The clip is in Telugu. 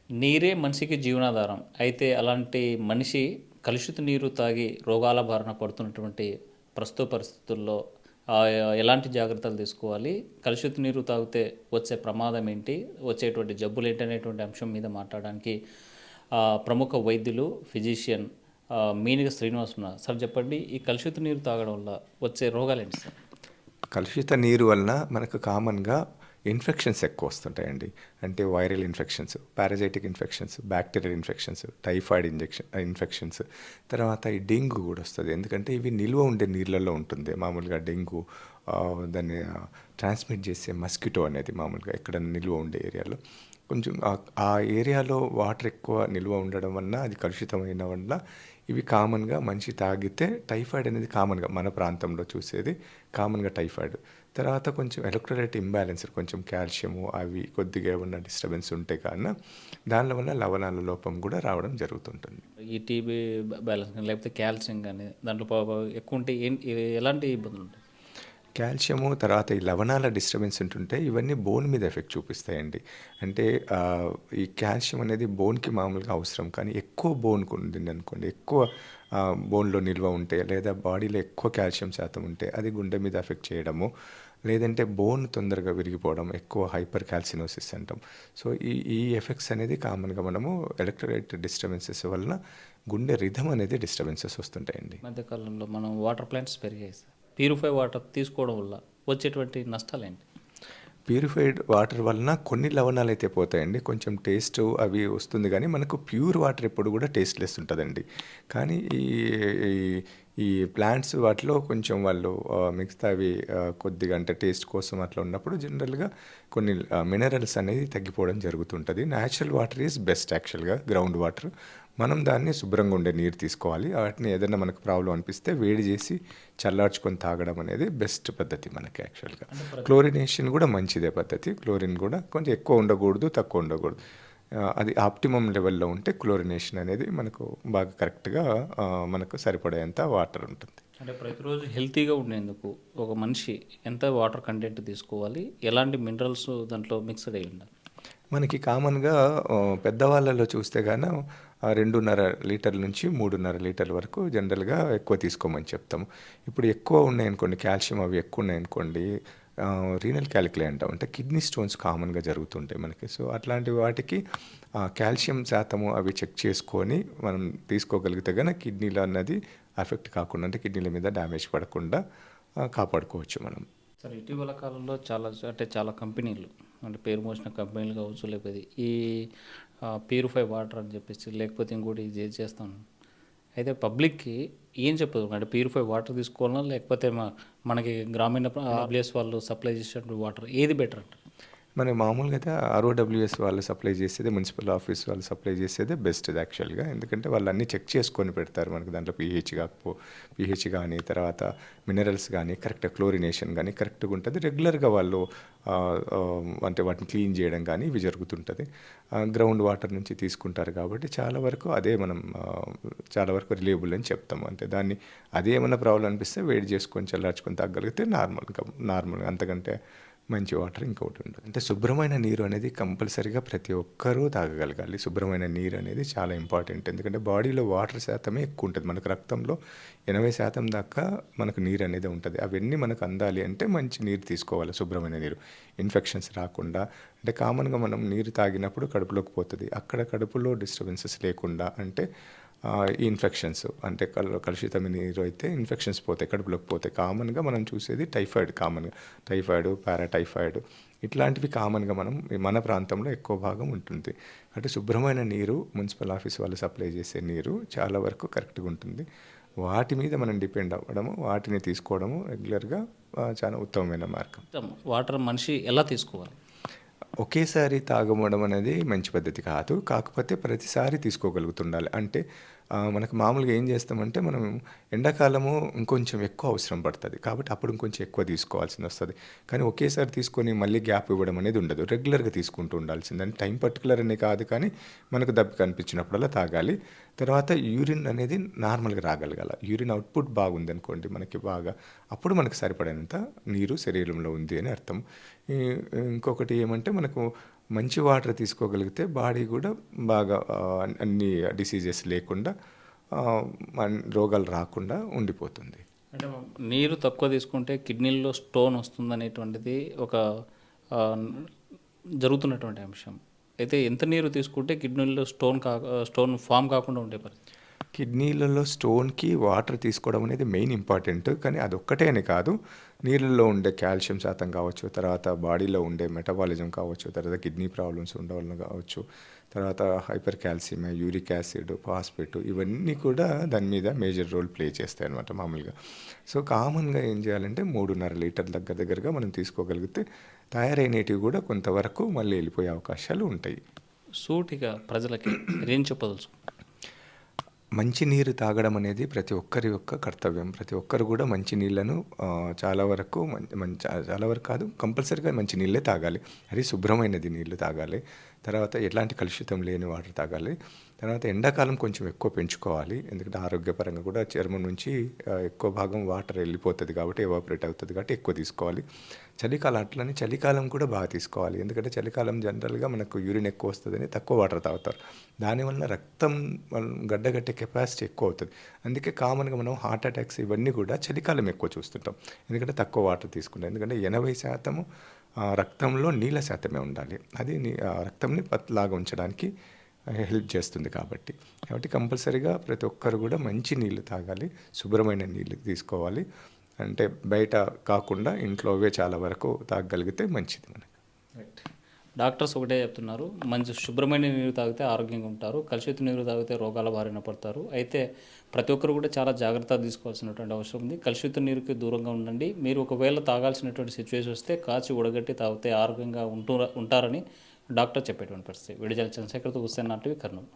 నీరే మనిషికి జీవనాధారం. అయితే అలాంటి మనిషి కలుషిత నీరు తాగి రోగాల బారిన పడుతున్నటువంటి ప్రస్తుత పరిస్థితుల్లో ఎలాంటి జాగ్రత్తలు తీసుకోవాలి? కలుషిత నీరు తాగితే వచ్చే ప్రమాదం ఏంటి? వచ్చేటువంటి జబ్బులేంటి అనేటువంటి అంశం మీద మాట్లాడడానికి ప్రముఖ వైద్యులు, ఫిజిషియన్ మీనిగ శ్రీనివాస్ ఉన్నారు. సార్ చెప్పండి, ఈ కలుషిత నీరు తాగడం వల్ల వచ్చే రోగాలేంటి సార్? కలుషిత నీరు వలన మనకు కామన్‌గా ఇన్ఫెక్షన్స్ ఎక్కువ వస్తుంటాయండి. అంటే viral infections, parasitic infections, bacterial infections, typhoid infections, తర్వాత ఈ డెంగ్యూ కూడా వస్తది. ఎందుకంటే ఇవి నిల్వ ఉండే నీళ్ళల్లో ఉంటుంది. మామూలుగా డెంగ్యూ దాన్ని ట్రాన్స్మిట్ చేసే మస్కిటో అనేది మామూలుగా ఎక్కడన్నా నిల్వ ఉండే ఏరియాలో కొంచెం ఆ ఏరియాలో వాటర్ ఎక్కువ నిల్వ ఉండడం వలన అది కలుషితమైన వల్ల ఇవి కామన్‌గా మనిషి తాగితే టైఫాయిడ్ అనేది కామన్‌గా మన ప్రాంతంలో చూసేది కామన్‌గా టైఫాయిడ్. తర్వాత కొంచెం ఎలక్ట్రోలైట్ ఇంబాలెన్స్ కొంచెం కాల్షియము అవి కొద్దిగా ఏమన్నా డిస్టర్బెన్స్ ఉంటే కాన దానిల వల్ల లవణాల లోపం కూడా రావడం జరుగుతుంటుంది. ఈ టీబీ బ్యాలెన్స్ కానీ లేకపోతే కాల్షియం కానీ దాంట్లో ఎక్కువ ఉంటే ఎలాంటి ఇబ్బందులు ఉంటాయి? కాల్షియము తర్వాత ఈ లవణాల డిస్టర్బెన్స్ ఉంటుంటే ఇవన్నీ బోన్ మీద ఎఫెక్ట్ చూపిస్తాయండి. అంటే ఈ కాల్షియం అనేది బోన్‌కి మామూలుగా అవసరం. కానీ ఎక్కువ బోన్‌కి ఉండిందనుకోండి, ఎక్కువ బోన్‌లో నిల్వ ఉంటే లేదా బాడీలో ఎక్కువ కాల్షియం శాతం ఉంటే అది గుండె మీద ఎఫెక్ట్ చేయడము, లేదంటే బోన్ తొందరగా విరిగిపోవడం, ఎక్కువ హైపర్ కాల్సినోసిస్ అంటాం. సో, ఈ ఎఫెక్ట్స్ అనేది కామన్‌గా మనము ఎలక్ట్రోలైట్ డిస్టర్బెన్సెస్ వలన గుండె రిథమ్ అనేది డిస్టర్బెన్సెస్ వస్తుంటాయండి. మధ్యకాలంలో మనం వాటర్ ప్లాంట్స్ పెరిగాయి సార్. ప్యూరిఫై వాటర్ తీసుకోవడం వల్ల వచ్చేటువంటి నష్టాలేంటి? ప్యూరిఫైడ్ వాటర్ వలన కొన్ని లవణాలైతే పోతాయండి. కొంచెం టేస్ట్ అవి వస్తుంది గానీ, మనకు ప్యూర్ వాటర్ ఎప్పుడు గూడా టేస్ట్‌లెస్ ఉంటదండి. కానీ ఈ ఈ ఈ ప్లాంట్స్ వాటిలో కొంచెం వాళ్ళు మిగతావి కొద్దిగా అంటే టేస్ట్ కోసం అట్లా ఉన్నప్పుడు జనరల్‌గా కొన్ని మినరల్స్ అనేది తగ్గిపోవడం జరుగుతుంటది. నేచురల్ వాటర్ ఈజ్ బెస్ట్ యాక్చువల్‌గా గ్రౌండ్ వాటర్. మనం దాన్ని శుభ్రంగా ఉండే నీరు తీసుకోవాలి. వాటిని ఏదైనా మనకు ప్రాబ్లమ్ అనిపిస్తే వేడి చేసి చల్లార్చుకొని తాగడం అనేది బెస్ట్ పద్ధతి మనకి యాక్చువల్‌గా. క్లోరినేషన్ కూడా మంచిదే పద్ధతి. క్లోరిన్ కూడా కొంచెం ఎక్కువ ఉండకూడదు, తక్కువ ఉండకూడదు. అది ఆప్టిమమ్ లెవెల్‌లో ఉంటే క్లోరినేషన్ అనేది మనకు బాగా కరెక్ట్‌గా మనకు సరిపడేంత వాటర్ ఉంటుంది. అంటే ప్రతిరోజు హెల్తీగా ఉండేందుకు ఒక మనిషి ఎంత వాటర్ కంటెంట్ తీసుకోవాలి? ఎలాంటి మినరల్స్ దాంట్లో మిక్స్‌డ్ అయ్యి ఉండాలి? మనకి కామన్‌గా పెద్దవాళ్ళలో చూస్తే గాన 2.5 లీటర్ల నుంచి 3.5 లీటర్ల వరకు జనరల్‌గా ఎక్కువ తీసుకోమని చెప్తాము. ఇప్పుడు ఎక్కువ ఉన్నాయనుకోండి కాల్షియం అవి ఎక్కువ ఉన్నాయనుకోండి రీనల్ క్యాలిక్యులై అంటాం. అంటే కిడ్నీ స్టోన్స్ కామన్‌గా జరుగుతుంటాయి మనకి. సో, అట్లాంటి వాటికి కాల్షియం శాతము అవి చెక్ చేసుకొని మనం తీసుకోగలిగితే గన కిడ్నీలో అన్నది ఎఫెక్ట్ కాకుండా అంటే కిడ్నీల మీద డ్యామేజ్ పడకుండా కాపాడుకోవచ్చు మనం. సార్ ఇటీవల కాలంలో చాలా కంపెనీలు అంటే పేరు మోసిన కంపెనీలు కావచ్చు, లేకపోతే ఈ ప్యూరిఫై వాటర్ అని చెప్పేసి లేకపోతే ఇంకోటి ఇది చేస్తాను. అయితే పబ్లిక్కి ఏం చెప్పదు అంటే ప్యూరిఫై వాటర్ తీసుకోవాలన్నా లేకపోతే మనకి గ్రామీణ ప్లేస్ వాళ్ళు సప్లై చేసేటువంటి వాటర్ ఏది బెటర్ అంటారు? మన మామూలుగా అయితే ఆర్ఓడబ్ల్యూఎస్ వాళ్ళు సప్లై చేసేదే మున్సిపల్ ఆఫీస్ వాళ్ళు సప్లై చేసేదే బెస్ట్ ఇది యాక్చువల్‌గా. ఎందుకంటే వాళ్ళు అన్నీ చెక్ చేసుకొని పెడతారు మనకు దాంట్లో పీహెచ్ కానీ తర్వాత మినరల్స్ కానీ కరెక్ట్ క్లోరినేషన్ కానీ కరెక్ట్‌గా ఉంటుంది. రెగ్యులర్‌గా వాళ్ళు అంటే వాటిని క్లీన్ చేయడం కానీ ఇవి జరుగుతుంటది. గ్రౌండ్ వాటర్ నుంచి తీసుకుంటారు కాబట్టి చాలా వరకు అదే మనం చాలా వరకు రిలయబుల్ అని చెప్తాము. అంటే దాన్ని అదే ఏమన్నా ప్రాబ్లమ్ అనిపిస్తే వేడి చేసుకొని చల్లార్చుకొని తాగగలిగితే నార్మల్‌గా అంతకంటే మంచి వాటర్ ఇంకొకటి ఉండదు. అంటే శుభ్రమైన నీరు అనేది కంపల్సరీగా ప్రతి ఒక్కరూ తాగగలగాలి. శుభ్రమైన నీరు అనేది చాలా ఇంపార్టెంట్. ఎందుకంటే బాడీలో వాటర్ శాతమే ఎక్కువ ఉంటుంది. మనకు రక్తంలో 80% దాకా మనకు నీరు అనేది ఉంటది. అవన్నీ మనకు అందాలి అంటే మంచి నీరు తీసుకోవాలి, శుభ్రమైన నీరు. ఇన్ఫెక్షన్స్ రాకుండా అంటే కామన్‌గా మనం నీరు తాగినప్పుడు కడుపులోకి పోతది. అక్కడ కడుపులో డిస్టర్బెన్సెస్ లేకుండా అంటే ఈ ఇన్ఫెక్షన్స్ అంటే కలుషితమైన నీరు అయితే ఇన్ఫెక్షన్స్ పోతాయి, కడుపులోకి పోతాయి. కామన్‌గా మనం చూసేది టైఫాయిడ్, పారాటైఫాయిడ్ ఇట్లాంటివి కామన్‌గా మన ప్రాంతంలో ఎక్కువ భాగం ఉంటుంది. అంటే శుభ్రమైన నీరు మున్సిపల్ ఆఫీస్ వాళ్ళు సప్లై చేసే నీరు చాలా వరకు కరెక్ట్‌గా ఉంటుంది. వాటి మీద మనం డిపెండ్ అవ్వడము, వాటిని తీసుకోవడము రెగ్యులర్‌గా చాలా ఉత్తమమైన మార్గం. వాటర్ మనిషి ఎలా తీసుకోవాలి? ఒకేసారి తాగమడం అనేది మంచి పద్ధతి కాదు. కాకపోతే ప్రతిసారి తీసుకోగలుగుతుండాలి. అంటే మనకు మామూలుగా ఏం చేస్తామంటే మనం ఎండాకాలము ఇంకొంచెం ఎక్కువ అవసరం పడతది. కాబట్టి అప్పుడు ఇంకొంచెం ఎక్కువ తీసుకోవాల్సిందొస్తది. కానీ ఒకేసారి తీసుకొని మళ్ళీ గ్యాప్ ఇవ్వడం అనేది ఉండదు. రెగ్యులర్‌గా తీసుకుంటూ ఉండాల్సిందే. అంటే టైం పర్టిక్యులర్ అని కాదు కానీ మనకు దప్పిక అనిపించినప్పుడల్లా తాగాలి. తర్వాత యూరిన్ అనేది నార్మల్‌గా రాగలగాల. యూరిన్ అవుట్‌పుట్ బాగుందనుకోండి మనకి బాగా, అప్పుడు మనకు సరిపడినంత నీరు శరీరంలో ఉంది అని అర్థం. ఈ ఇంకొకటి ఏమంటే మనకు మంచి వాటర్ తీసుకోగలిగితే బాడీ కూడా బాగా అన్ని డిసీజెస్ లేకుండా ఆ, రోగాలు రాకుండా ఉండిపోతుంది. అంటే నీరు తక్కువ తీసుకుంటే కిడ్నీల్లో స్టోన్ వస్తుందనేటువంటిది ఒక ఆ, జరుగుతున్నటువంటి అంశం. అయితే ఎంత నీరు తీసుకుంటే కిడ్నీల్లో స్టోన్ ఫామ్ కాకుండా ఉండే పరిస్థితి? కిడ్నీలలో స్టోన్కి వాటర్ తీసుకోవడం అనేది మెయిన్ ఇంపార్టెంట్, కానీ అదొక్కటే అని కాదు. నీళ్ళల్లో ఉండే కాల్షియం శాతం కావచ్చు, తర్వాత బాడీలో ఉండే మెటబాలిజం కావచ్చు, తర్వాత కిడ్నీ ప్రాబ్లమ్స్ ఉండవలన కావచ్చు, తర్వాత హైపర్ కాల్సియమా, యూరిక్ యాసిడ్, ఫాస్ఫేట్, ఇవన్నీ కూడా దాని మీద మేజర్ రోల్ ప్లే చేస్తాయి అన్నమాట మామూలుగా. సో కామన్గా ఏం చేయాలంటే 3.5 లీటర్ దగ్గరగా మనం తీసుకోగలిగితే తయారైనటివి కూడా కొంతవరకు మళ్ళీ వెళ్ళిపోయే అవకాశాలు ఉంటాయి. సూటిగా ప్రజలకి ఏం చెప్పదలుచుకుంటారు? మంచి నీరు తాగడం అనేది ప్రతి ఒక్కరి యొక్క కర్తవ్యం. ప్రతి ఒక్కరు కూడా మంచి నీళ్ళను చాలా వరకు చాలా వరకు కాదు, కంపల్సరీగా మంచి నీళ్ళే తాగాలి. అది శుభ్రమైనది నీళ్ళు తాగాలి. తర్వాత ఎలాంటి కలుషితం లేని వాటర్ తాగాలి. తర్వాత ఎండాకాలం కొంచెం ఎక్కువ పెంచుకోవాలి, ఎందుకంటే ఆరోగ్యపరంగా కూడా చర్మం నుంచి ఎక్కువ భాగం వాటర్ వెళ్ళిపోతుంది కాబట్టి, ఎవాపరేట్ అవుతుంది కాబట్టి ఎక్కువ తీసుకోవాలి. చలికాలం అట్లనే చలికాలం కూడా బాగా తీసుకోవాలి, ఎందుకంటే చలికాలం జనరల్గా మనకు యూరిన్ ఎక్కువ వస్తుందని తక్కువ వాటర్ తాగుతారు. దానివల్ల రక్తం గడ్డగట్టే కెపాసిటీ ఎక్కువ అవుతుంది. అందుకే కామన్గా మనం హార్ట్ అటాక్స్ ఇవన్నీ కూడా చలికాలం ఎక్కువ చూస్తుంటాం, ఎందుకంటే తక్కువ వాటర్ తీసుకుంటాం. ఎందుకంటే 80% రక్తంలో నీళ్ళ శాతమే ఉండాలి. అది రక్తంని పత్లాగా ఉంచడానికి హెల్ప్ చేస్తుంది కాబట్టి కంపల్సరీగా ప్రతి ఒక్కరు కూడా మంచి నీళ్ళు తాగాలి, శుభ్రమైన నీళ్ళు తీసుకోవాలి. అంటే బయట కాకుండా ఇంట్లోవే చాలా వరకు తాగగలిగితే మంచిది మనకు. రైట్. డాక్టర్స్ ఒకటే చెప్తున్నారు, మంచి శుభ్రమైన నీరు తాగితే ఆరోగ్యంగా ఉంటారు, కలుషిత నీరు తాగితే రోగాల బారిన పడతారు. అయితే ప్రతి ఒక్కరు కూడా చాలా జాగ్రత్త తీసుకోవాల్సినటువంటి అవసరం ఉంది. కలుషిత నీరుకి దూరంగా ఉండండి. మీరు ఒకవేళ తాగాల్సినటువంటి సిచ్యువేషన్ వస్తే కాచి ఉడగట్టి తాగితే ఆరోగ్యంగా ఉంటారని డాక్టర్ చెప్పేటువంటి పరిస్థితి. విడుదల చంద్రశేఖర్తో హుస్సేన్ నాటివి, కర్నూలు.